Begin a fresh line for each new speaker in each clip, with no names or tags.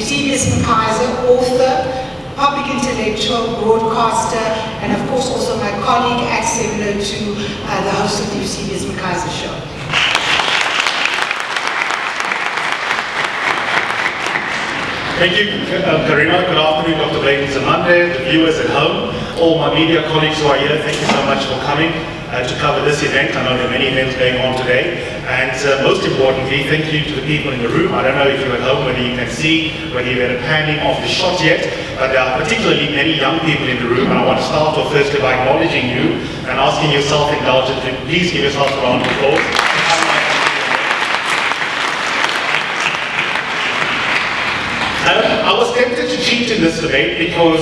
Eusebius McKaiser, author, public intellectual, broadcaster, and of course also my colleague at 702, the host of the Eusebius McKaiser Show.
Thank you, Karima. Good afternoon, Dr. Blakens-Zamande, the viewers at home, all my media colleagues who are here. Thank you so much for coming to cover this event. I know there are many events going on today. And most importantly, thank you to the people in the room. I don't know if you're at home, whether you can see, whether you've had a panning of the shot yet, but there are particularly many young people in the room. And I want to start off firstly by acknowledging you and asking you self-indulgently, please give yourself a round of applause. I was tempted to cheat in this debate because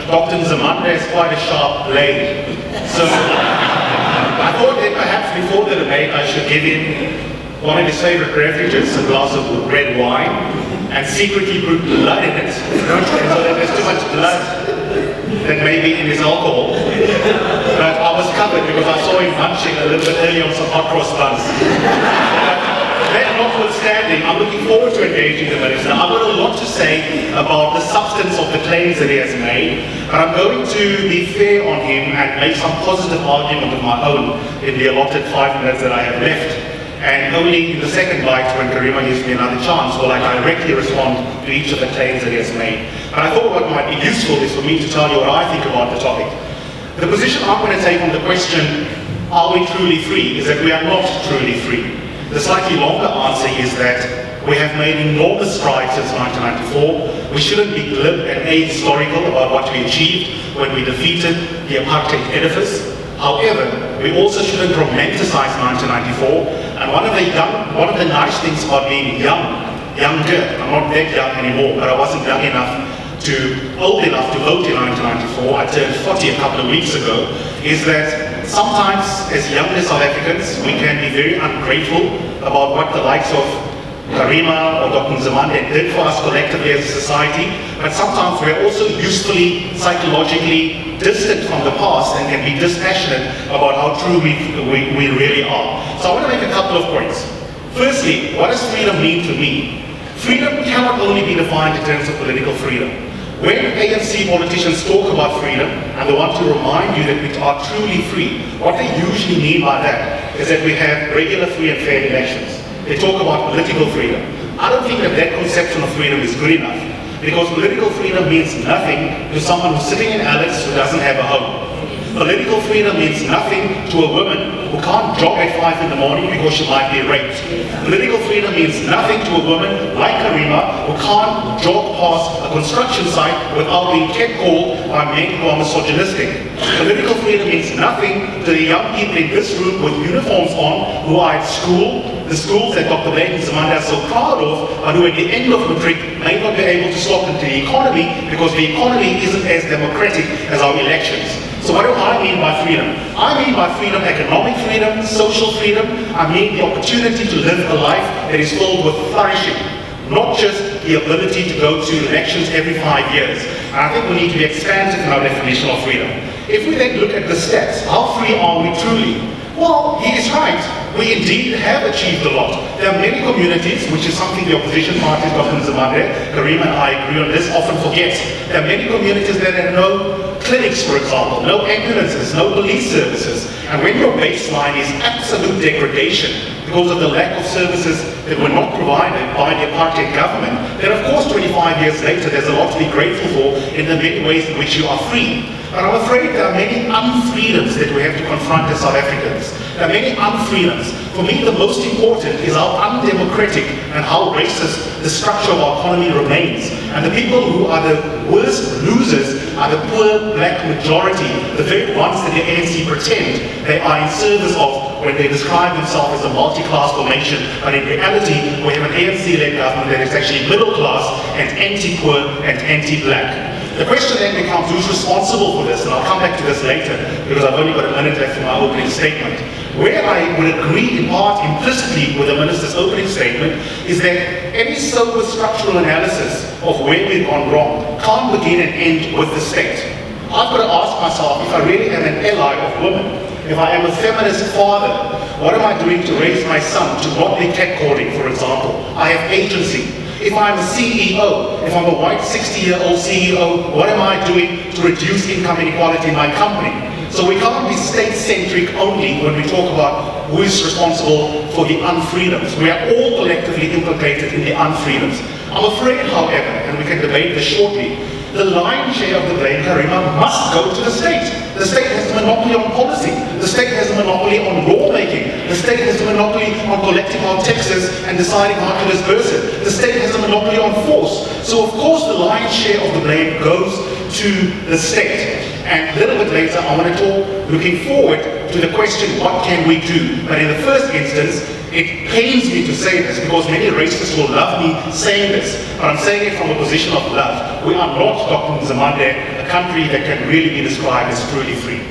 Dr. Zamande is quite a sharp blade. So I thought that perhaps before the debate I should give him one of his favorite beverages, a glass of red wine, and secretly put blood in it, so that there's too much blood that may be in his alcohol. But I was covered because I saw him munching a little bit earlier on some hot cross buns. That notwithstanding, I'm looking forward to engaging the Minister. I've got a lot to say about the substance of the claims that he has made, but I'm going to be fair on him and make some positive argument of my own in the allotted 5 minutes that I have left. And only in the second bite, when Karima gives me another chance, will I directly respond to each of the claims that he has made. But I thought what might be useful is for me to tell you what I think about the topic. The position I'm going to take on the question, are we truly free, is that we are not truly free. The slightly longer answer is that we have made enormous strides since 1994. We shouldn't be glib and ahistorical about what we achieved when we defeated the apartheid edifice. However, we also shouldn't romanticize 1994. And one of the nice things about being younger, I'm not that young anymore, but I wasn't old enough to vote in 1994. I turned 40 a couple of weeks ago, is that sometimes, as younger South Africans, we can be very ungrateful about what the likes of Karima or Dr. Zamande did for us collectively as a society, but sometimes we're also usefully, psychologically distant from the past and can be dispassionate about how true we really are. So I want to make a couple of points. Firstly, what does freedom mean to me? Freedom cannot only be defined in terms of political freedom. When ANC politicians talk about freedom and they want to remind you that we are truly free, what they usually mean by that is that we have regular, free and fair elections. They talk about political freedom. I don't think that that conception of freedom is good enough, because political freedom means nothing to someone who's sitting in Alex who doesn't have a home. Political freedom means nothing to a woman who can't jog at 5 in the morning because she might be raped. Political freedom means nothing to a woman like Karima who can't jog past a construction site without being catcalled by men who are misogynistic. Political freedom means nothing to the young people in this room with uniforms on who are at school, the schools that Dr. Blakens-Zamande is so proud of, but who at the end of matric may not be able to slot into the economy because the economy isn't as democratic as our elections. So what do I mean by freedom? I mean by freedom, economic freedom, social freedom. I mean the opportunity to live a life that is filled with flourishing, not just the ability to go to elections every 5 years. And I think we need to be expansive in our definition of freedom. If we then look at the stats, how free are we truly? Well, he is right. We indeed have achieved a lot. There are many communities, which is something the opposition parties, Dr. Zamande, Karima and I agree on this, often forgets. There are many communities that have no clinics, for example, no ambulances, no police services. And when your baseline is absolute degradation because of the lack of services that were not provided by the apartheid government, then of course 25 years later there's a lot to be grateful for in the many ways in which you are free. But I'm afraid there are many unfreedoms that we have to confront as South Africans. There are many unfreedoms. For me, the most important is how undemocratic and how racist the structure of our economy remains. And the people who are the worst losers are the poor black majority, the very ones that the ANC pretend they are in service of when they describe themselves as a multi-class formation. But in reality, we have an ANC-led government that is actually middle class and anti-poor and anti-black. The question then becomes, who's responsible for this? And I'll come back to this later, because I've only got a minute left for my opening statement. Where I would agree in part implicitly with the Minister's opening statement is that any sober structural analysis of where we've gone wrong can't begin and end with the state. I've got to ask myself, if I really am an ally of women, if I am a feminist father, what am I doing to raise my son to not be catcalling, for example? I have agency. If I'm a CEO, if I'm a white 60-year-old CEO, what am I doing to reduce income inequality in my company? So we can't be state-centric only when we talk about who is responsible for the unfreedoms. We are all collectively implicated in the unfreedoms. I'm afraid, however, and we can debate this shortly, the lion's share of the blame, Karima, must go to the state. The state has a monopoly on policy. The state has a monopoly on lawmaking. The state has a monopoly on collecting our taxes and deciding how to disperse it. The state has a monopoly on force. So of course the lion's share of the blame goes to the state. And a little bit later I want to talk, looking forward, to the question, what can we do? But in the first instance, it pains me to say this because many racists will love me saying this, but I'm saying it from a position of love. We are not, Dr. Nzimande, a country that can really be described as truly free.